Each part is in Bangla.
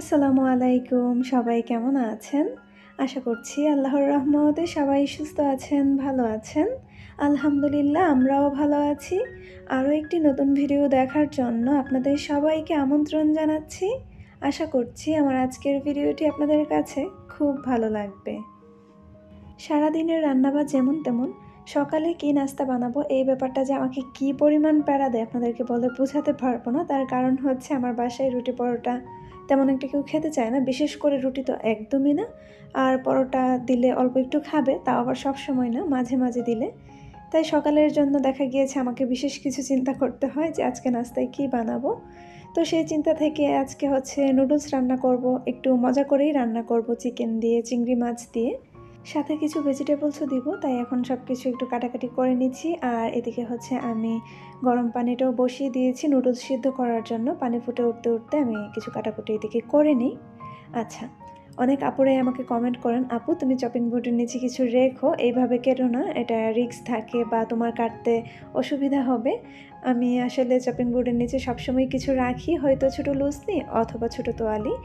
আসসালামু আলাইকুম। সবাই কেমন আছেন? আশা করছি আল্লাহর রহমতে সবাই সুস্থ আছেন, ভালো আছেন। আলহামদুলিল্লাহ আমরাও ভালো আছি। আরও একটি নতুন ভিডিও দেখার জন্য আপনাদের সবাইকে আমন্ত্রণ জানাচ্ছি। আশা করছি আমার আজকের ভিডিওটি আপনাদের কাছে খুব ভালো লাগবে। সারাদিনের রান্নাবাজ যেমন তেমন, সকালে কী নাস্তা বানাবো এই ব্যাপারটা যে আমাকে কী পরিমাণ প্যারা দেয় আপনাদেরকে বলে বোঝাতে পারবো না। তার কারণ হচ্ছে আমার বাসায় রুটি পরোটা তেমন একটা কেউ খেতে চায় না, বিশেষ করে রুটি তো একদমই না। আর পরোটা দিলে অল্প একটু খাবে, তাও আবার সবসময় না, মাঝে মাঝে দিলে। তাই সকালের জন্য দেখা গিয়েছে আমাকে বিশেষ কিছু চিন্তা করতে হয় যে আজকে নাস্তায় কী বানাবো। তো সেই চিন্তা থেকে আজকে হচ্ছে নুডলস রান্না করব, একটু মজা করেই রান্না করব, চিকেন দিয়ে, চিংড়ি মাছ দিয়ে, সাথে কিছু ভেজিটেবলসও দিব। তাই এখন সব কিছু একটু কাটাকাটি করে নিচ্ছি। আর এদিকে হচ্ছে আমি গরম পানিটাও বসিয়ে দিয়েছি নুডলস সিদ্ধ করার জন্য। পানি ফুটে উঠতে উঠতে আমি কিছু কাটাকুটি এদিকে করে নিই। আচ্ছা, অনেক আপুরাই আমাকে কমেন্ট করেন, আপু তুমি চপিং বোর্ডের নিচে কিছু রেখো, এইভাবে কেটো না, এটা রিস্ক থাকে বা তোমার কাটতে অসুবিধা হবে। আমি আসলে চপিং বোর্ডের নিচে সবসময় কিছু রাখি, হয়তো ছোটো লুসনি অথবা ছোটো তোয়ালি।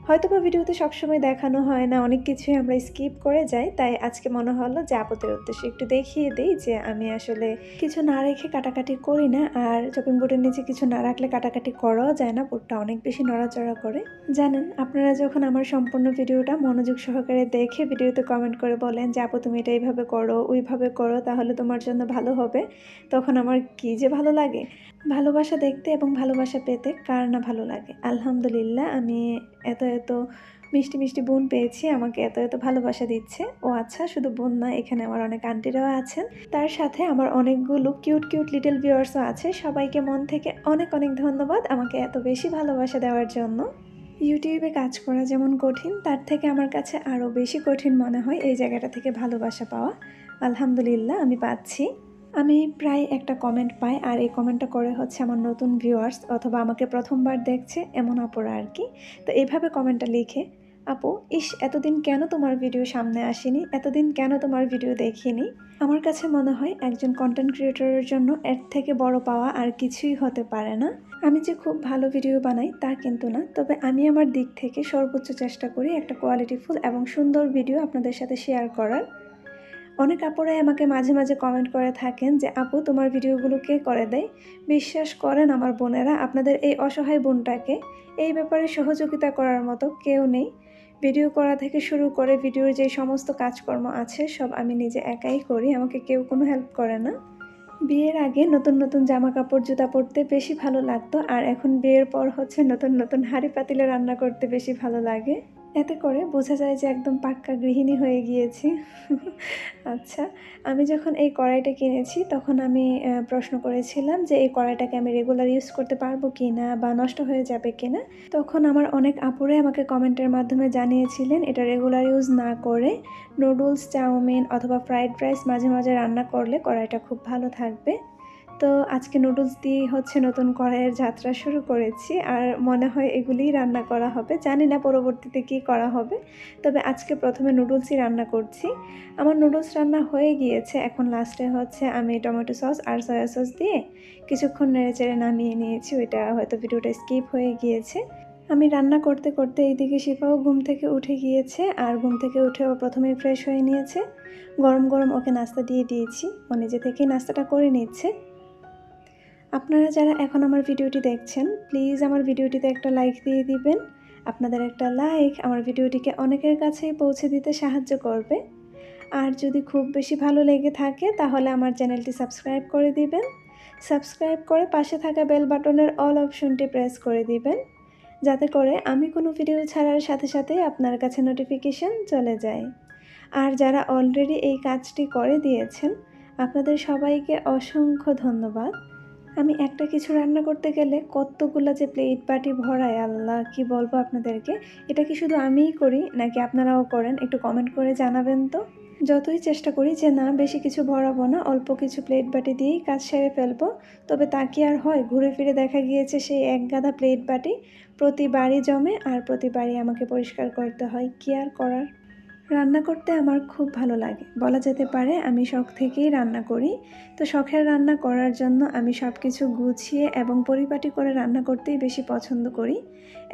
হয়তোবা ভিডিওতে সবসময় দেখানো হয় না, অনেক কিছুই আমরা স্কিপ করে যাই। তাই আজকে মনে হলো যে আপুদের উদ্দেশ্যে একটু দেখিয়ে দিই যে আমি আসলে কিছু না রেখে কাটাকাটি করি না। আর চপিং বোর্ডের নিচে কিছু না রাখলে কাটাকাটি করাও যায় না, বোর্ডটা অনেক বেশি নড়াচড়া করে। জানেন, আপনারা যখন আমার সম্পূর্ণ ভিডিওটা মনোযোগ সহকারে দেখে ভিডিওতে কমেন্ট করে বলেন যে আপু তুমি এটা এইভাবে করো, ওইভাবে করো, তাহলে তোমার জন্য ভালো হবে, তখন আমার কী যে ভালো লাগে। ভালোবাসা দেখতে এবং ভালোবাসা পেতে কার না ভালো লাগে। আলহামদুলিল্লাহ আমি এত এত মিষ্টি মিষ্টি বোন পেয়েছি, আমাকে এত এত ভালোবাসা দিচ্ছে। ও আচ্ছা, শুধু বোন না, এখানে আমার অনেক আন্টিরাও আছেন, তার সাথে আমার অনেকগুলো কিউট কিউট লিটল ভিউয়ার্সও আছে। সবাইকে মন থেকে অনেক অনেক ধন্যবাদ আমাকে এত বেশি ভালোবাসা দেওয়ার জন্য। ইউটিউবে কাজ করা যেমন কঠিন, তার থেকে আমার কাছে আরও বেশি কঠিন মনে হয় এই জায়গাটা থেকে ভালোবাসা পাওয়া। আলহামদুলিল্লাহ আমি পাচ্ছি। আমি প্রায় একটা কমেন্ট পাই, আর এই কমেন্টটা করে হচ্ছে আমার নতুন ভিউয়ার্স অথবা আমাকে প্রথমবার দেখছে এমন আপুরা আর কি। তো এইভাবে কমেন্টটা লিখে, আপু ইস এতদিন কেন তোমার ভিডিও সামনে আসেনি, এতদিন কেন তোমার ভিডিও দেখিনি। আমার কাছে মনে হয় একজন কন্টেন্ট ক্রিয়েটরের জন্য এর থেকে বড় পাওয়া আর কিছুই হতে পারে না। আমি যে খুব ভালো ভিডিও বানাই তা কিন্তু না, তবে আমি আমার দিক থেকে সর্বোচ্চ চেষ্টা করি একটা কোয়ালিটিফুল এবং সুন্দর ভিডিও আপনাদের সাথে শেয়ার করার। অনেক আপুরাই আমাকে মাঝে মাঝে কমেন্ট করে থাকেন যে আপু তোমার ভিডিওগুলো কে করে দেয়। বিশ্বাস করেন আমার বোনেরা, আপনাদের এই অসহায় বোনটাকে এই ব্যাপারে সহযোগিতা করার মতো কেউ নেই। ভিডিও করা থেকে শুরু করে ভিডিওর যে সমস্ত কাজকর্ম আছে সব আমি নিজে একাই করি, আমাকে কেউ কোনো হেল্প করে না। বিয়ের আগে নতুন নতুন জামা কাপড় জুতা পরতে বেশি ভালো লাগতো, আর এখন বিয়ের পর হচ্ছে নতুন নতুন হাঁড়ি পাতিলে রান্না করতে বেশি ভালো লাগে। এতে করে বোঝা যায় যে একদম পাক্কা গৃহিণী হয়ে গিয়েছি। আচ্ছা, আমি যখন এই কড়াইটা কিনেছি তখন আমি প্রশ্ন করেছিলাম যে এই কড়াইটাকে আমি রেগুলার ইউজ করতে পারবো কি না বা নষ্ট হয়ে যাবে কি না। তখন আমার অনেক আপুরাই আমাকে কমেন্টের মাধ্যমে জানিয়েছিলেন এটা রেগুলার ইউজ না করে নুডলস, চাউমিন অথবা ফ্রাইড রাইস মাঝে মাঝে রান্না করলে কড়াইটা খুব ভালো থাকবে। তো আজকে নুডলস দিয়েই হচ্ছে নতুন কড়াইয়ের যাত্রা শুরু করেছি, আর মনে হয় এগুলিই রান্না করা হবে। জানি না পরবর্তীতে কী করা হবে, তবে আজকে প্রথমে নুডলসই রান্না করছি। আমার নুডলস রান্না হয়ে গিয়েছে, এখন লাস্টে হচ্ছে আমি টমেটো সস আর সয়া সস দিয়ে কিছুক্ষণ নেড়েচেড়ে নামিয়ে নিয়েছি। ওইটা হয়তো ভিডিওটা স্কিপ হয়ে গিয়েছে। আমি রান্না করতে করতে এইদিকে শিফাও ঘুম থেকে উঠে গিয়েছে, আর ঘুম থেকে উঠেও প্রথমেই ফ্রেশ হয়ে নিয়েছে। গরম গরম ওকে নাস্তা দিয়ে দিয়েছি, ও নিজে থেকেই নাস্তাটা করে নিচ্ছে। আপনারা যারা এখন আমার ভিডিওটি দেখছেন প্লিজ আমার ভিডিওটিতে একটা লাইক দিয়ে দিবেন। আপনাদের একটা লাইক আমার ভিডিওটিকে অনেকের কাছেই পৌঁছে দিতে সাহায্য করবে। আর যদি খুব বেশি ভালো লেগে থাকে তাহলে আমার চ্যানেলটি সাবস্ক্রাইব করে দিবেন। সাবস্ক্রাইব করে পাশে থাকা বেল বাটনের অল অপশনটি প্রেস করে দিবেন, যাতে করে আমি কোনো ভিডিও ছাড়ার সাথে সাথে আপনার কাছে নোটিফিকেশন চলে যায়। আর যারা অলরেডি এই কাজটি করে দিয়েছেন আপনাদের সবাইকে অসংখ্য ধন্যবাদ। আমি একটা কিছু রান্না করতে গেলে কতগুলো যে প্লেট বাটি ভরাই, আল্লাহ কি বলবো আপনাদেরকে। এটা কি শুধু আমিই করি নাকি আপনারাও করেন, একটু কমেন্ট করে জানাবেন তো। যতই চেষ্টা করি যে না বেশি কিছু ভরাবো না, অল্প কিছু প্লেট বাটি দিয়েই কাজ সেরে ফেলবো, তবে তা কি আর হয়, ঘুরে ফিরে দেখা গিয়েছে সেই এক গাদা প্লেট বাটি প্রতিবারই জমে আর প্রতিবারই আমাকে পরিষ্কার করতে হয়, কি আর করার। রান্না করতে আমার খুব ভালো লাগে, বলা যেতে পারে আমি শখ থেকেই রান্না করি। তো শখের রান্না করার জন্য আমি সব কিছু গুছিয়ে এবং পরিপাটি করে রান্না করতেই বেশি পছন্দ করি।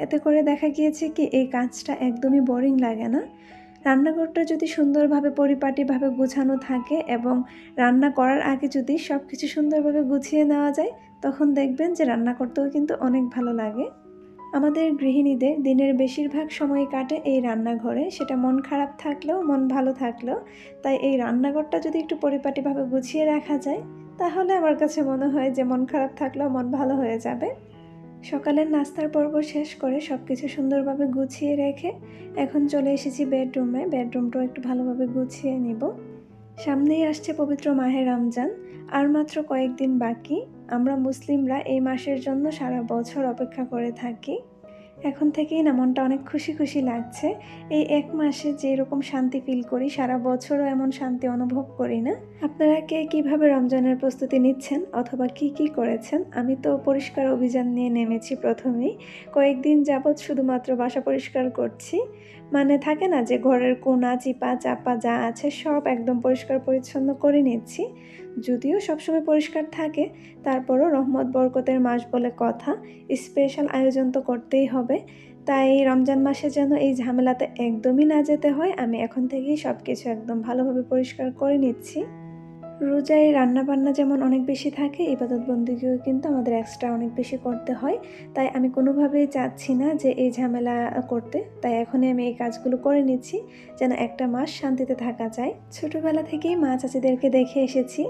এতে করে দেখা গিয়েছে কি এই কাজটা একদমই বোরিং লাগে না। রান্নাঘরটা যদি সুন্দরভাবে পরিপাটিভাবে গুছানো থাকে এবং রান্না করার আগে যদি সব কিছু সুন্দরভাবে গুছিয়ে নেওয়া যায়, তখন দেখবেন যে রান্না করতেও কিন্তু অনেক ভালো লাগে। আমাদের গৃহিণীদের দিনের বেশিরভাগ সময় কাটে এই রান্নাঘরে, সেটা মন খারাপ থাকলেও মন ভালো থাকলেও। তাই এই রান্নাঘরটা যদি একটু পরিপাটিভাবে গুছিয়ে রাখা যায়, তাহলে আমার কাছে মনে হয় যে মন খারাপ থাকলেও মন ভালো হয়ে যাবে। সকালের নাস্তার পর্ব শেষ করে সব কিছু সুন্দরভাবে গুছিয়ে রেখে এখন চলে এসেছি বেডরুমে। বেডরুমটাও একটু ভালোভাবে গুছিয়ে নিব। সামনেই আসছে পবিত্র মাহে রমজান, আর মাত্র কয়েকদিন বাকি। আমরা মুসলিমরা এই মাসের জন্য সারা বছর অপেক্ষা করে থাকি। এখন থেকেই না মনটা অনেক খুশি খুশি লাগছে। এই এক মাসে যেরকম শান্তি ফিল করি, সারা বছরও এমন শান্তি অনুভব করি না। আপনারা কে কীভাবে রমজানের প্রস্তুতি নিচ্ছেন অথবা কি করেছেন? আমি তো পরিষ্কার অভিযান নিয়ে নেমেছি প্রথমেই। কয়েকদিন যাবৎ শুধুমাত্র বাসা পরিষ্কার করছি। মানে থাকে না যে ঘরের কোনা চিপা চাপা যা আছে সব একদম পরিষ্কার পরিচ্ছন্ন করে নিচ্ছি। যদিও সবসময় পরিষ্কার থাকে, তারপরও রহমত বরকতের মাস বলে কথা, স্পেশাল আয়োজন তো করতেই হবে। তাই রমজান মাসে যেন এই ঝামেলাতে একদমই না যেতে হয়, আমি এখন থেকেই সব কিছু একদম ভালোভাবে পরিষ্কার করে নিচ্ছি। রোজায় রান্নাবান্না যেমন অনেক বেশি থাকে, ইবাদত বন্দেগীও কিন্তু আমাদের এক্সট্রা অনেক বেশি করতে হয়। তাই আমি কোনোভাবেই চাচ্ছি না যে এই ঝামেলা করতে। তাই এখনই আমি এই কাজগুলো করে নিচ্ছি, যেন একটা মাস শান্তিতে থাকা যায়। ছোটোবেলা থেকেই মা চাচিদেরকে দেখে এসেছি,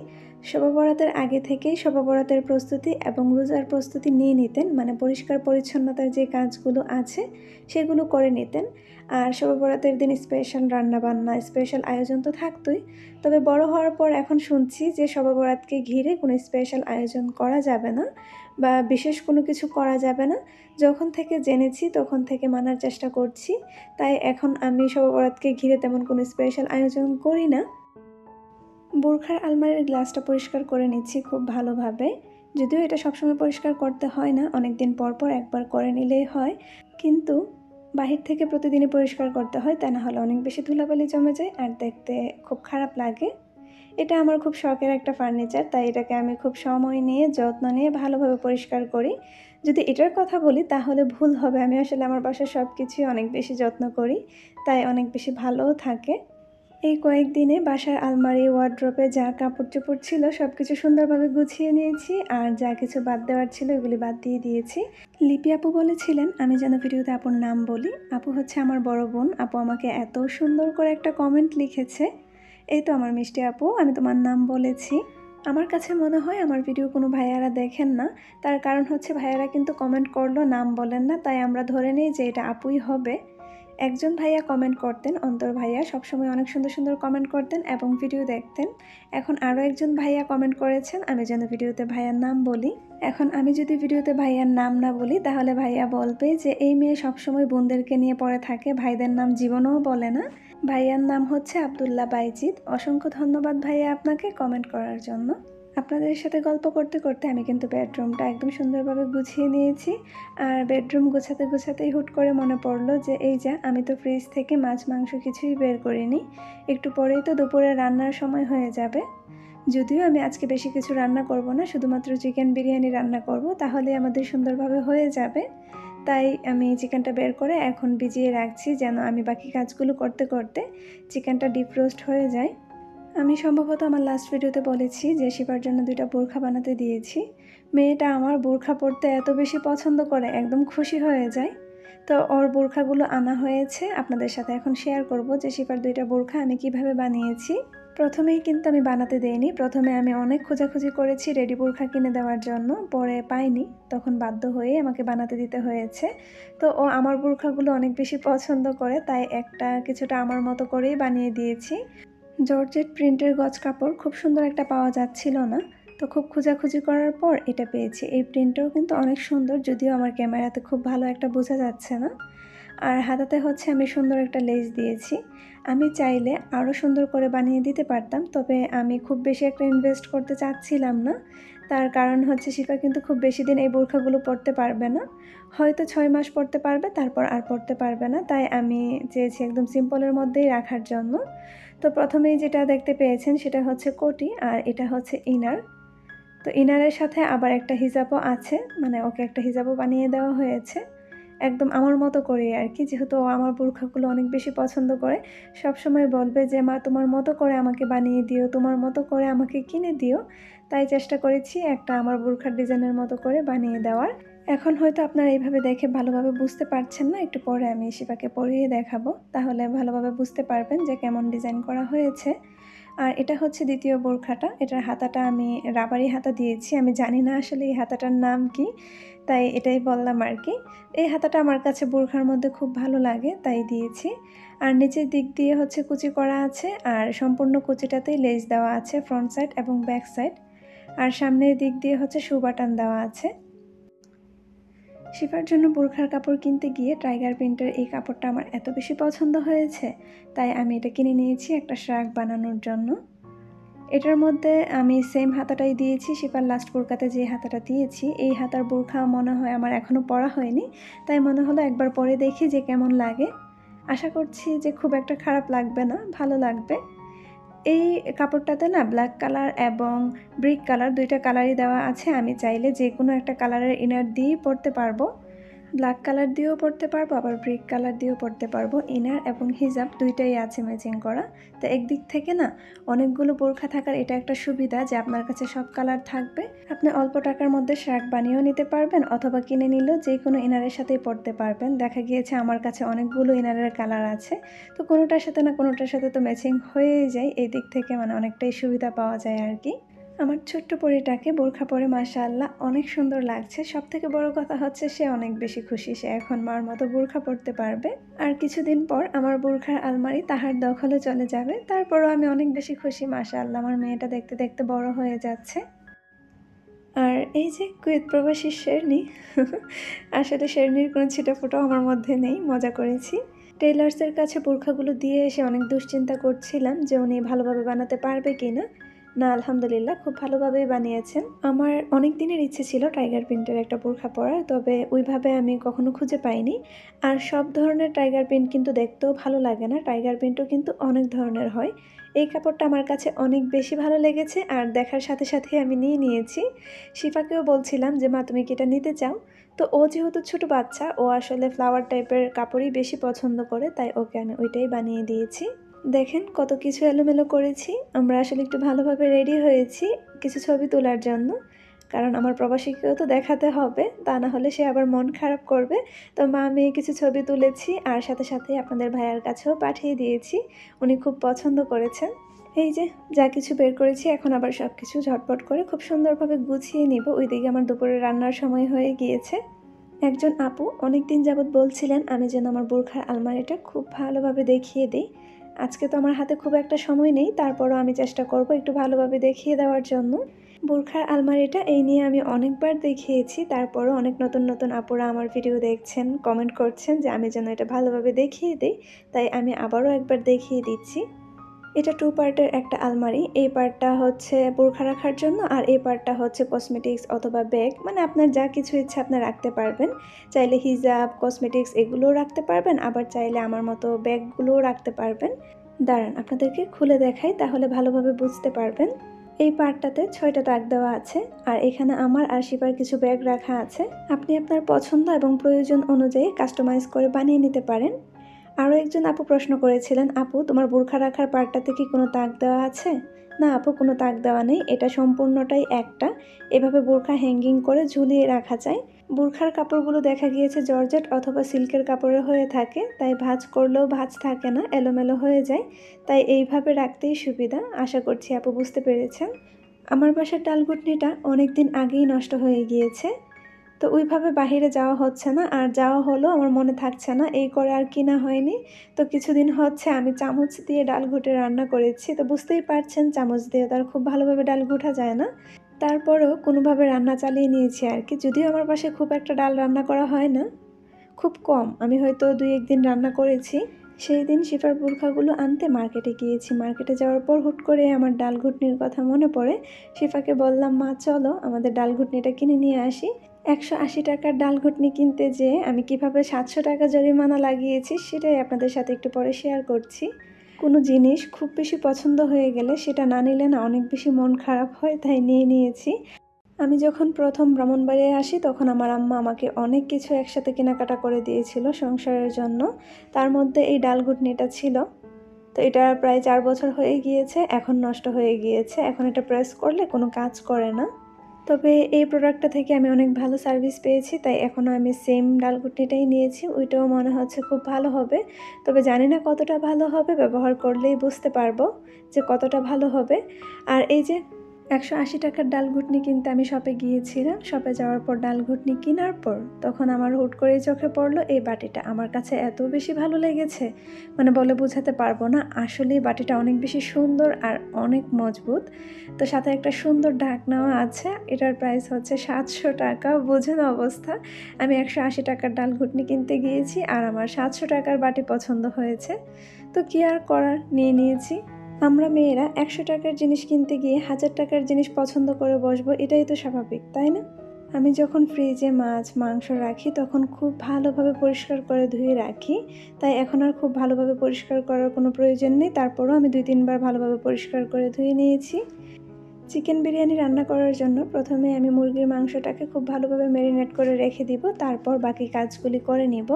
শবে বরাতের আগে থেকেই শবে বরাতের প্রস্তুতি এবং রোজার প্রস্তুতি নিয়ে নিতেন। মানে পরিষ্কার পরিচ্ছন্নতার যে কাজগুলো আছে সেগুলো করে নিতেন। আর শবে বরাতের দিন স্পেশাল রান্নাবান্না, স্পেশাল আয়োজন তো থাকতোই। তবে বড় হওয়ার পর এখন শুনছি যে শবে বরাতকে ঘিরে কোনো স্পেশাল আয়োজন করা যাবে না বা বিশেষ কোনো কিছু করা যাবে না। যখন থেকে জেনেছি তখন থেকে মানার চেষ্টা করছি। তাই এখন আমি শবে বরাতকে ঘিরে তেমন কোনো স্পেশাল আয়োজন করি না। বোরখার আলমারির গ্লাসটা পরিষ্কার করে নিচ্ছি খুব ভালোভাবে। যদিও এটা সবসময় পরিষ্কার করতে হয় না, অনেক দিন পর পর একবার করে নিলেই হয়। কিন্তু বাহির থেকে প্রতিদিনই পরিষ্কার করতে হয়, তা না হলে অনেক বেশি ধুলাবালি জমে যায় আর দেখতে খুব খারাপ লাগে। এটা আমার খুব শখের একটা ফার্নিচার, তাই এটাকে আমি খুব সময় নিয়ে যত্ন নিয়ে ভালোভাবে পরিষ্কার করি। যদি এটার কথা বলি তাহলে ভুল হবে, আমি আসলে আমার বাসার সব কিছুই অনেক বেশি যত্ন করি, তাই অনেক বেশি ভালোও থাকে। এই কয়েকদিনে বাসার আলমারি, ওয়ার্ড্রোবে যা কাপড় চোপড় ছিল সব কিছু সুন্দরভাবে গুছিয়ে নিয়েছি, আর যা কিছু বাদ দেওয়ার ছিল এগুলি বাদ দিয়ে দিয়েছি। লিপি আপু বলেছিলেন আমি যেন ভিডিওতে আপুর নাম বলি। আপু হচ্ছে আমার বড় বোন। আপু আমাকে এত সুন্দর করে একটা কমেন্ট লিখেছে, এই তো আমার মিষ্টি আপু, আমি তোমার নাম বলেছি। আমার কাছে মনে হয় আমার ভিডিও কোনো ভাইয়ারা দেখেন না, তার কারণ হচ্ছে ভাইয়ারা কিন্তু কমেন্ট করলো নাম বলেন না, তাই আমরা ধরে নিই যে এটা আপুই হবে। একজন ভাইয়া কমেন্ট করতেন, অন্তর ভাইয়া, সবসময় অনেক সুন্দর সুন্দর কমেন্ট করতেন এবং ভিডিও দেখতেন। এখন আরও একজন ভাইয়া কমেন্ট করেছেন আমি যেন ভিডিওতে ভাইয়ার নাম বলি। এখন আমি যদি ভিডিওতে ভাইয়ার নাম না বলি তাহলে ভাইয়া বলবে যে এই মেয়ে সবসময় বোনদেরকে নিয়ে পড়ে থাকে, ভাইদের নাম জীবনেও বলে না। ভাইয়ার নাম হচ্ছে আব্দুল্লাহ বাইজিদ। অসংখ্য ধন্যবাদ ভাইয়া আপনাকে কমেন্ট করার জন্য। আপনাদের সাথে গল্প করতে করতে আমি কিন্তু বেডরুমটা একদম সুন্দরভাবে গুছিয়ে নিয়েছি। আর বেডরুম গোছাতে গোছাতেই হুট করে মনে পড়লো যে এই যা, আমি তো ফ্রিজ থেকে মাছ মাংস কিছুই বের করিনি। একটু পরেই তো দুপুরে রান্নার সময় হয়ে যাবে। যদিও আমি আজকে বেশি কিছু রান্না করব না, শুধুমাত্র চিকেন বিরিয়ানি রান্না করব, তাহলে আমাদের সুন্দরভাবে হয়ে যাবে। তাই আমি চিকেনটা বের করে এখন ভিজিয়ে রাখছি, যেন আমি বাকি কাজগুলো করতে করতে চিকেনটা ডিপ রোস্ট হয়ে যায়। আমি সম্ভবত আমার লাস্ট ভিডিওতে বলেছি যে শিবার জন্য 2টা বোরখা বানাতে দিয়েছি। মেয়েটা আমার বোরখা পরতে এত বেশি পছন্দ করে, একদম খুশি হয়ে যায়। তো ওর বোরখাগুলো আনা হয়েছে, আপনাদের সাথে এখন শেয়ার করব যে শিবার 2টা বোরখা আমি কিভাবে বানিয়েছি। প্রথমেই কিন্তু আমি বানাতে দেইনি, প্রথমে আমি অনেক খোঁজাখুঁজি করেছি রেডি বোরখা কিনে দেওয়ার জন্য, পরে পাইনি, তখন বাধ্য হয়ে আমাকে বানাতে দিতে হয়েছে। তো ও আমার বোরখাগুলো অনেক বেশি পছন্দ করে, তাই একটা কিছুটা আমার মতো করেই বানিয়ে দিয়েছি। জর্জেট প্রিন্টের গজ কাপড় খুব সুন্দর একটা পাওয়া যাচ্ছিল না, তো খুব খোঁজাখুঁজি করার পর এটা পেয়েছি। এই প্রিন্টটাও কিন্তু অনেক সুন্দর, যদিও আমার ক্যামেরাতে খুব ভালো একটা বোঝা যাচ্ছে না। আর হাতাতে হচ্ছে আমি সুন্দর একটা লেস দিয়েছি। আমি চাইলে আরও সুন্দর করে বানিয়ে দিতে পারতাম, তবে আমি খুব বেশি একটা ইনভেস্ট করতে চাচ্ছিলাম না। তার কারণ হচ্ছে শিফা কিন্তু খুব বেশি দিন এই বোরখাগুলো পরতে পারবে না, হয়তো 6 মাস পরতে পারবে, তারপর আর পরতে পারবে না। তাই আমি চেয়েছি একদম সিম্পলের মধ্যেই রাখার জন্য। তো প্রথমেই যেটা দেখতে পেয়েছেন সেটা হচ্ছে কোটি, আর এটা হচ্ছে ইনার। তো ইনারের সাথে আবার একটা হিজাবও আছে, মানে ওকে একটা হিজাবও বানিয়ে দেওয়া হয়েছে একদম আমার মতো করে আর কি। যেহেতু ও আমার বোরখাগুলো অনেক বেশি পছন্দ করে, সব সময় বলবে যে মা তোমার মতো করে আমাকে বানিয়ে দিও, তোমার মতো করে আমাকে কিনে দিও। তাই চেষ্টা করেছি একটা আমার বোরখার ডিজাইনের মতো করে বানিয়ে দেওয়ার। এখন হয়তো আপনারা এইভাবে দেখে ভালোভাবে বুঝতে পারছেন না, একটু পরে আমি শিফাকে পরিয়ে দেখাবো, তাহলে ভালোভাবে বুঝতে পারবেন যে কেমন ডিজাইন করা হয়েছে। আর এটা হচ্ছে দ্বিতীয় বোরখাটা, এটার হাতাটা আমি রাবারি হাতা দিয়েছি। আমি জানি না আসলে এই হাতাটার নাম কি, তাই এটাই বললাম আর কি। এই হাতাটা আমার কাছে বোরখার মধ্যে খুব ভালো লাগে, তাই দিয়েছি। আর নিচের দিক দিয়ে হচ্ছে কুচি করা আছে, আর সম্পূর্ণ কুচিটাতেই লেস দেওয়া আছে ফ্রন্ট সাইড এবং ব্যাক সাইড। আর সামনের দিক দিয়ে হচ্ছে শু বাটন দেওয়া আছে। শিফার জন্য বোরখার কাপড় কিনতে গিয়ে টাইগার প্রিন্টের এই কাপড়টা আমার এত বেশি পছন্দ হয়েছে, তাই আমি এটা কিনে নিয়েছি একটা শ্রাগ বানানোর জন্য। এটার মধ্যে আমি সেম হাতাটাই দিয়েছি শিফার লাস্ট বোরখাতে যে হাতাটা দিয়েছি। এই হাতার বোরখা মনে হয় আমার এখনও পরা হয়নি, তাই মনে হলো একবার পরে দেখি যে কেমন লাগে। আশা করছি যে খুব একটা খারাপ লাগবে না, ভালো লাগবে। এই কাপড়টাতে না ব্ল্যাক কালার এবং ব্রিক কালার দুইটা কালারই দেওয়া আছে। আমি চাইলে যে কোনো একটা কালারের ইনার দিয়েই পরতে পারবো। ব্ল্যাক কালার দিয়েও পরতে পারবো, আবার ব্রিক কালার দিয়েও পরতে পারবো। ইনার এবং হিজাব দুইটাই আছে ম্যাচিং করা। তো একদিক থেকে না অনেকগুলো বোরখা থাকার এটা একটা সুবিধা যে আপনার কাছে সব কালার থাকবে। আপনি অল্প টাকার মধ্যে শার্ট বানিয়েও নিতে পারবেন, অথবা কিনে নিলেও যে কোনো ইনারের সাথেই পরতে পারবেন। দেখা গিয়েছে আমার কাছে অনেকগুলো ইনারের কালার আছে, তো কোনোটার সাথে না কোনোটার সাথে তো ম্যাচিং হয়েই যায়। এই দিক থেকে মানে অনেকটাই সুবিধা পাওয়া যায় আর কি। আমার ছোট্ট পরীটাকে বোরখা পরে মাশাআল্লাহ অনেক সুন্দর লাগছে। সবথেকে বড় কথা হচ্ছে সে অনেক বেশি খুশি, সে এখন মার মতো বোরখা পরতে পারবে। আর কিছুদিন পর আমার বোরখার আলমারি তাহার দখলে চলে যাবে। তারপরও আমি অনেক বেশি খুশি, মাশাআল্লাহ আমার মেয়েটা দেখতে দেখতে বড় হয়ে যাচ্ছে। আর এই যে কুয়েত প্রবাসী শেরনি, আসলে শেরনির কোনো ছিটাফোঁটাও আমার মধ্যে নেই, মজা করেছি। টেইলার্সের কাছে বোরখাগুলো দিয়ে এসে অনেক দুশ্চিন্তা করছিলাম যে উনি ভালোভাবে বানাতে পারবে কিনা। না, আলহামদুলিল্লাহ খুব ভালোভাবেই বানিয়েছেন। আমার অনেক দিনের ইচ্ছে ছিল টাইগার প্রিন্টের একটা বোরখা পরার, তবে ওইভাবে আমি কখনো খুঁজে পাইনি। আর সব ধরনের টাইগার প্রিন্ট কিন্তু দেখতেও ভালো লাগে না, টাইগার প্রিন্টও কিন্তু অনেক ধরনের হয়। এই কাপড়টা আমার কাছে অনেক বেশি ভালো লেগেছে, আর দেখার সাথে সাথে আমি নিয়ে নিয়েছি। শিফাকেও বলছিলাম যে মা তুমি কি এটা নিতে চাও। তো ও যেহেতু ছোটো বাচ্চা, ও আসলে ফ্লাওয়ার টাইপের কাপড়ই বেশি পছন্দ করে, তাই ওকে আমি ওইটাই বানিয়ে দিয়েছি। দেখেন কত কিছু এলোমেলো করেছি। আমরা আসলে একটু ভালোভাবে রেডি হয়েছি কিছু ছবি তোলার জন্য, কারণ আমার প্রবাসীকেও তো দেখাতে হবে, তা না হলে সে আবার মন খারাপ করবে। তো মা মেয়ে কিছু ছবি তুলেছি, আর সাথে সাথে আপনাদের ভাইয়ার কাছেও পাঠিয়ে দিয়েছি, উনি খুব পছন্দ করেছেন। এই যে যা কিছু বের করেছি, এখন আবার সব কিছু ঝটপট করে খুব সুন্দরভাবে গুছিয়ে নিব। ওইদিকে আমার দুপুরে রান্নার সময় হয়ে গিয়েছে। একজন আপু অনেক দিন যাবৎ বলছিলেন আমি যেন আমার বোরখার আলমারিটা খুব ভালোভাবে দেখিয়ে দিই। আজকে তো আমার হাতে খুব একটা সময় নেই, তারপরও আমি চেষ্টা করব একটু ভালোভাবে দেখিয়ে দেওয়ার জন্য। বোরখার আলমারিটা এই নিয়ে আমি অনেকবার দেখিয়েছি, তারপরও অনেক নতুন নতুন আপুরা আমার ভিডিও দেখছেন, কমেন্ট করছেন যে আমি যেন এটা ভালোভাবে দেখিয়ে দিই, তাই আমি আবারও একবার দেখিয়ে দিচ্ছি। এটা 2 পার্টের একটা আলমারি। এই পার্টটা হচ্ছে বোরখা রাখার জন্য, আর এই পার্টটা হচ্ছে কসমেটিক্স অথবা ব্যাগ, মানে আপনার যা কিছু ইচ্ছা আপনি রাখতে পারবেন। চাইলে হিজাব, কসমেটিক্স এগুলোও রাখতে পারবেন, আবার চাইলে আমার মতো ব্যাগগুলোও রাখতে পারবেন। দাঁড়ান আপনাদেরকে খুলে দেখাই, তাহলে ভালোভাবে বুঝতে পারবেন। এই পার্টটাতে 6টা দাগ দেওয়া আছে, আর এখানে আমার আর শিপার কিছু ব্যাগ রাখা আছে। আপনি আপনার পছন্দ এবং প্রয়োজন অনুযায়ী কাস্টমাইজ করে বানিয়ে নিতে পারেন। আরও একজন আপু প্রশ্ন করেছিলেন, আপু তোমার বোরখা রাখার পার্টটাতে কি কোনো তাক দেওয়া আছে? না আপু, কোনো তাক দেওয়া নেই, এটা সম্পূর্ণটাই একটা। এভাবে বোরখা হ্যাঙ্গিং করে ঝুলিয়ে রাখা যায়। বোরখার কাপড়গুলো দেখা গিয়েছে জর্জেট অথবা সিল্কের কাপড়ে হয়ে থাকে, তাই ভাঁজ করলেও ভাঁজ থাকে না, এলোমেলো হয়ে যায়। তাই এইভাবে রাখতেই সুবিধা। আশা করছি আপু বুঝতে পেরেছেন। আমার বাসার ডালঘুটনিটা অনেক দিন আগেই নষ্ট হয়ে গিয়েছে, তো ওইভাবে বাহিরে যাওয়া হচ্ছে না, আর যাওয়া হলো আমার মনে থাকছে না, এই করে আর কিনা হয়নি। তো কিছুদিন হচ্ছে আমি চামচ দিয়ে ডাল ঘুটে রান্না করেছি, তো বুঝতেই পারছেন চামচ দিয়ে তার খুব ভালোভাবে ডাল ঘুটা যায় না। তারপরেও কোনোভাবে রান্না চালিয়ে নিয়েছি আর কি। যদিও আমার পাশে খুব একটা ডাল রান্না করা হয় না, খুব কম, আমি হয়তো 2-1 দিন রান্না করেছি। সেই দিন শিফার বোরখাগুলো আনতে মার্কেটে গিয়েছি। মার্কেটে যাওয়ার পর হুট করে আমার ডাল ঘুটনির কথা মনে পড়ে। শিফাকে বললাম, মা চলো আমাদের ডাল ঘুটনিটা কিনে নিয়ে আসি। 180 টাকার ডাল ঘুটনি কিনতে যেয়ে আমি কিভাবে 700 টাকা জরিমানা লাগিয়েছি সেটাই আপনাদের সাথে একটু পরে শেয়ার করছি। কোনো জিনিস খুব বেশি পছন্দ হয়ে গেলে সেটা না নিলে না অনেক বেশি মন খারাপ হয়, তাই নিয়ে নিয়েছি। আমি যখন প্রথম ব্রাহ্মণবাড়িয়ায় আসি তখন আমার আম্মা আমাকে অনেক কিছু একসাথে কেনাকাটা করে দিয়েছিল সংসারের জন্য। তার মধ্যে এই ডাল ঘুটনিটা ছিল। তো এটা প্রায় 4 বছর হয়ে গিয়েছে, এখন নষ্ট হয়ে গিয়েছে। এখন এটা প্রেস করলে কোনো কাজ করে না। তবে এই প্রোডাক্টটা থেকে আমি অনেক ভালো সার্ভিস পেয়েছি, তাই এখনও আমি সেম ডাল ঘুটনিটাই নিয়েছি। ওইটাও মনে হচ্ছে খুব ভালো হবে, তবে জানি না কতটা ভালো হবে, ব্যবহার করলেই বুঝতে পারবো যে কতটা ভালো হবে। আর এই যে 180 টাকার ডাল ঘুটনি কিনতে আমি শপে গিয়েছিলাম। শপে যাওয়ার পর ডাল ঘুটনি কেনার পর তখন আমার হুট করেই চোখে পড়লো এই বাটিটা। আমার কাছে এত বেশি ভালো লেগেছে, মানে বলে বোঝাতে পারবো না। আসলে বাটিটা অনেক বেশি সুন্দর আর অনেক মজবুত। তো সাথে একটা সুন্দর ঢাকনাও আছে। এটার প্রাইস হচ্ছে 700 টাকা। বোঝেন অবস্থা। আমি 180 টাকার ডাল ঘুটনি কিনতে গিয়েছি আর আমার 700 টাকার বাটি পছন্দ হয়েছে। তো কি আর করার, নিয়ে নিয়েছি। আমরা মেয়েরা 100 টাকার জিনিস কিনতে গিয়ে 1000 টাকার জিনিস পছন্দ করে বসবো, এটাই তো স্বাভাবিক, তাই না? আমি যখন ফ্রিজে মাছ মাংস রাখি তখন খুব ভালোভাবে পরিষ্কার করে ধুয়ে রাখি, তাই এখন আর খুব ভালোভাবে পরিষ্কার করার কোনো প্রয়োজন নেই। তারপরও আমি 2-3 বার ভালোভাবে পরিষ্কার করে ধুয়ে নিয়েছি। চিকেন বিরিয়ানি রান্না করার জন্য প্রথমে আমি মুরগির মাংসটাকে খুব ভালোভাবে ম্যারিনেট করে রেখে দিব, তারপর বাকি কাজগুলি করে নিব।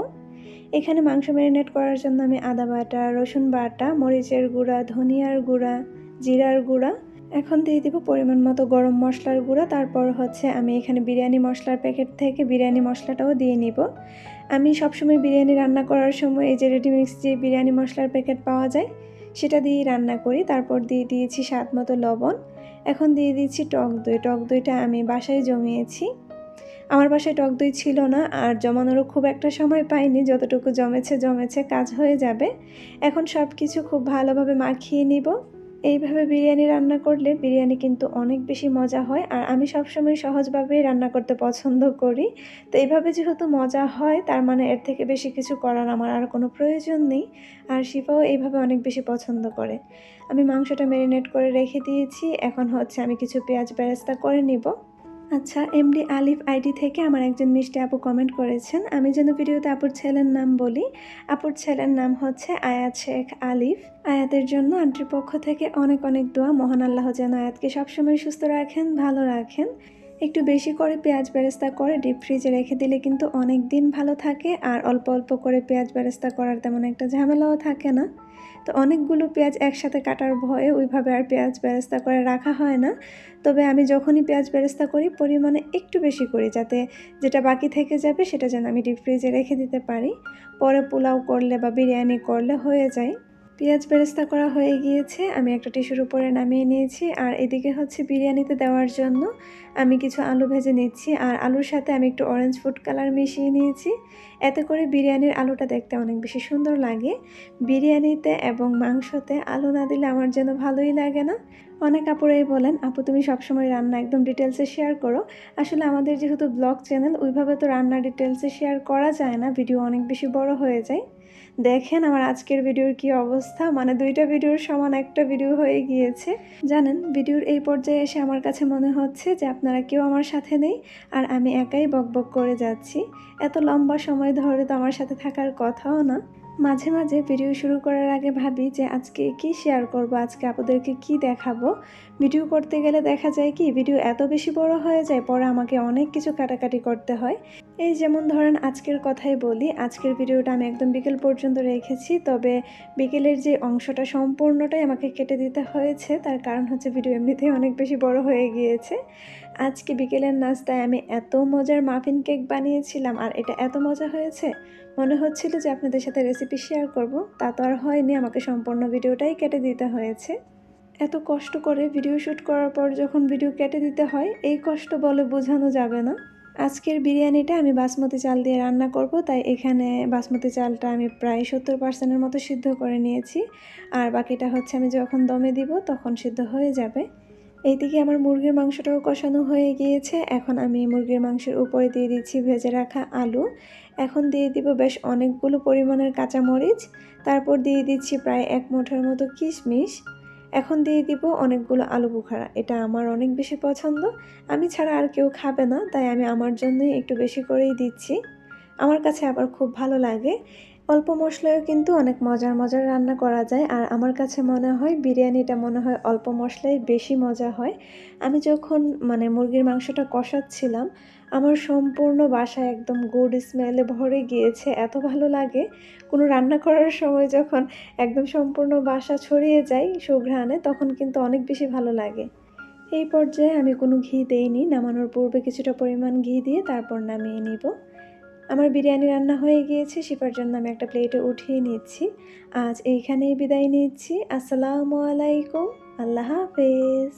এখানে মাংস ম্যারিনেট করার জন্য আমি আদা বাটা, রসুন বাটা, মরিচের গুঁড়া, ধনিয়ার গুঁড়া, জিরার গুঁড়া, এখন দিয়ে দিব পরিমাণ মতো গরম মশলার গুঁড়া। তারপর হচ্ছে আমি এখানে বিরিয়ানি মশলার প্যাকেট থেকে বিরিয়ানি মশলাটাও দিয়ে নিব। আমি সবসময় বিরিয়ানি রান্না করার সময় এই যে রেডিমিক্স যে বিরিয়ানি মশলার প্যাকেট পাওয়া যায় সেটা দিয়েই রান্না করি। তারপর দিয়ে দিয়েছি স্বাদ মতো লবণ। এখন দিয়ে দিচ্ছি টক দই। টক দইটা আমি বাসায় জমিয়েছি। আমার বাসায় টক দই ছিল না, আর জমানোরও খুব একটা সময় পাইনি। যতটুকু জমেছে কাজ হয়ে যাবে। এখন সব কিছু খুব ভালোভাবে মাখিয়ে নিব। এইভাবে বিরিয়ানি রান্না করলে বিরিয়ানি কিন্তু অনেক বেশি মজা হয়, আর আমি সবসময় সহজভাবেই রান্না করতে পছন্দ করি। তো এইভাবে যেহেতু মজা হয় তার মানে এর থেকে বেশি কিছু করার আমার আর কোনো প্রয়োজন নেই। আর শিফাও এইভাবে অনেক বেশি পছন্দ করে। আমি মাংসটা ম্যারিনেট করে রেখে দিয়েছি। এখন হচ্ছে আমি কিছু পেঁয়াজ বেরেস্তা করে নিব। আচ্ছা, এমডি আলিফ আইডি থেকে আমার একজন মিষ্টি আপু কমেন্ট করেছেন আমি যেন ভিডিওতে আপুর ছেলের নাম বলি। আপুর ছেলের নাম হচ্ছে আয়াত শেখ আলিফ। আয়াতের জন্য আন্টির পক্ষ থেকে অনেক অনেক দোয়া। মহান আল্লাহ যেন আয়াতকে সবসময় সুস্থ রাখেন, ভালো রাখেন। একটু বেশি করে পেঁয়াজ বেরেস্তা করে ডিপ ফ্রিজে রেখে দিলে কিন্তু অনেক দিন ভালো থাকে, আর অল্প অল্প করে পেঁয়াজ বেরেস্তা করার তেমন একটা ঝামেলাও থাকে না। তো অনেকগুলো পেঁয়াজ একসাথে কাটার ভয়ে ওইভাবে আর পেঁয়াজ বেরেস্তা করে রাখা হয় না। তবে আমি যখনই পেঁয়াজ বেরেস্তা করি পরিমাণে একটু বেশি করি, যাতে যেটা বাকি থেকে যাবে সেটা যেন আমি ডিপ ফ্রিজে রেখে দিতে পারি। পরে পোলাও করলে বা বিরিয়ানি করলে হয়ে যায়। পেঁয়াজ বেরেস্তা করা হয়ে গিয়েছে, আমি একটা টিস্যুর উপরে নামিয়ে নিয়েছি। আর এদিকে হচ্ছে বিরিয়ানিতে দেওয়ার জন্য আমি কিছু আলু ভেজে নিচ্ছি, আর আলুর সাথে আমি একটু অরেঞ্জ ফুড কালার মিশিয়ে নিয়েছি। এতে করে বিরিয়ানির আলুটা দেখতে অনেক বেশি সুন্দর লাগে। বিরিয়ানিতে এবং মাংসতে আলু না দিলে আমার যেন ভালোই লাগে না। অনেক আপুরাই বলেন, আপু তুমি সবসময় রান্না একদম ডিটেলসে শেয়ার করো। আসলে আমাদের যেহেতু ব্লগ চ্যানেল, ওইভাবে তো রান্না ডিটেলসে শেয়ার করা যায় না, ভিডিও অনেক বেশি বড় হয়ে যায়। দেখেন আমার আজকের ভিডিওর কি অবস্থা, মানে 2টা ভিডিওর সমান একটা ভিডিও হয়ে গিয়েছে। জানেন, ভিডিওর এই পর্যায়ে এসে আমার কাছে মনে হচ্ছে যে আপনারা কেউ আমার সাথে নেই, আর আমি একাই বকবক করে যাচ্ছি। এত লম্বা সময় ধরে তো আমার সাথে থাকার কথাও না। মাঝে মাঝে ভিডিও শুরু করার আগে ভাবি যে আজকে কি শেয়ার করব, আজকে আপনাদেরকে কি দেখাবো। ভিডিও করতে গেলে দেখা যায় কি ভিডিও এত বেশি বড় হয়ে যায়, পরে আমাকে অনেক কিছু কাটাকাটি করতে হয়। এই যেমন ধরেন আজকের কথাই বলি, আজকের ভিডিওটা আমি একদম বিকেল পর্যন্ত রেখেছি, তবে বিকেলের যে অংশটা সম্পূর্ণটাই আমাকে কেটে দিতে হয়েছে। তার কারণ হচ্ছে ভিডিও এমনিতেই অনেক বেশি বড় হয়ে গিয়েছে। আজকে বিকেলের নাস্তায় আমি এত মজার মাফিন কেক বানিয়েছিলাম, আর এটা এত মজা হয়েছে, মনে হচ্ছিল যে আপনাদের সাথে রেসিপি শেয়ার করব, তা তো আর হয়নি। আমাকে সম্পূর্ণ ভিডিওটাই কেটে দিতে হয়েছে। এত কষ্ট করে ভিডিও শ্যুট করার পর যখন ভিডিও কেটে দিতে হয়, এই কষ্ট বলে বোঝানো যাবে না। আজকের বিরিয়ানিটা আমি বাসমতি চাল দিয়ে রান্না করব, তাই এখানে বাসমতি চালটা আমি প্রায় 70%-এর মতো সিদ্ধ করে নিয়েছি। আর বাকিটা হচ্ছে আমি যখন দমে দিব তখন সিদ্ধ হয়ে যাবে। এইদিকে আমার মুরগির মাংসটাও কষানো হয়ে গিয়েছে। এখন আমি মুরগির মাংসের উপরে দিয়ে দিচ্ছি ভেজে রাখা আলু। এখন দিয়ে দিব বেশ অনেকগুলো পরিমাণের কাঁচামরিচ। তারপর দিয়ে দিচ্ছি প্রায় 1 মুঠোর মতো কিশমিশ। এখন দিয়ে দিব অনেকগুলো আলু বোখারা। এটা আমার অনেক বেশি পছন্দ। আমি ছাড়া আর কেউ খাবে না, তাই আমি আমার জন্যই একটু বেশি করেই দিচ্ছি। আমার কাছে আবার খুব ভালো লাগে। অল্প মশলায়ও কিন্তু অনেক মজার মজার রান্না করা যায়। আর আমার কাছে মনে হয় বিরিয়ানিটা মনে হয় অল্প মশলায় বেশি মজা হয়। আমি যখন মুরগির মাংসটা কষাচ্ছিলাম, আমার সম্পূর্ণ বাসায় একদম গুড স্মেলে ভরে গিয়েছে। এত ভালো লাগে কোনো রান্না করার সময় যখন একদম সম্পূর্ণ বাসা ছড়িয়ে যায় সুঘ্রাণে, তখন কিন্তু অনেক বেশি ভালো লাগে। এই পর্যায়ে আমি কোনো ঘি দেইনি, নামানোর পূর্বে কিছুটা পরিমাণ ঘি দিয়ে তারপর নামিয়ে নিব। আমার বিরিয়ানি রান্না হয়ে গিয়েছে, সেটার জন্য আমি একটা প্লেটে উঠিয়ে নিচ্ছি। আজ এইখানেই বিদায় নিচ্ছি। আসসালামু আলাইকুম। আল্লাহ হাফেজ।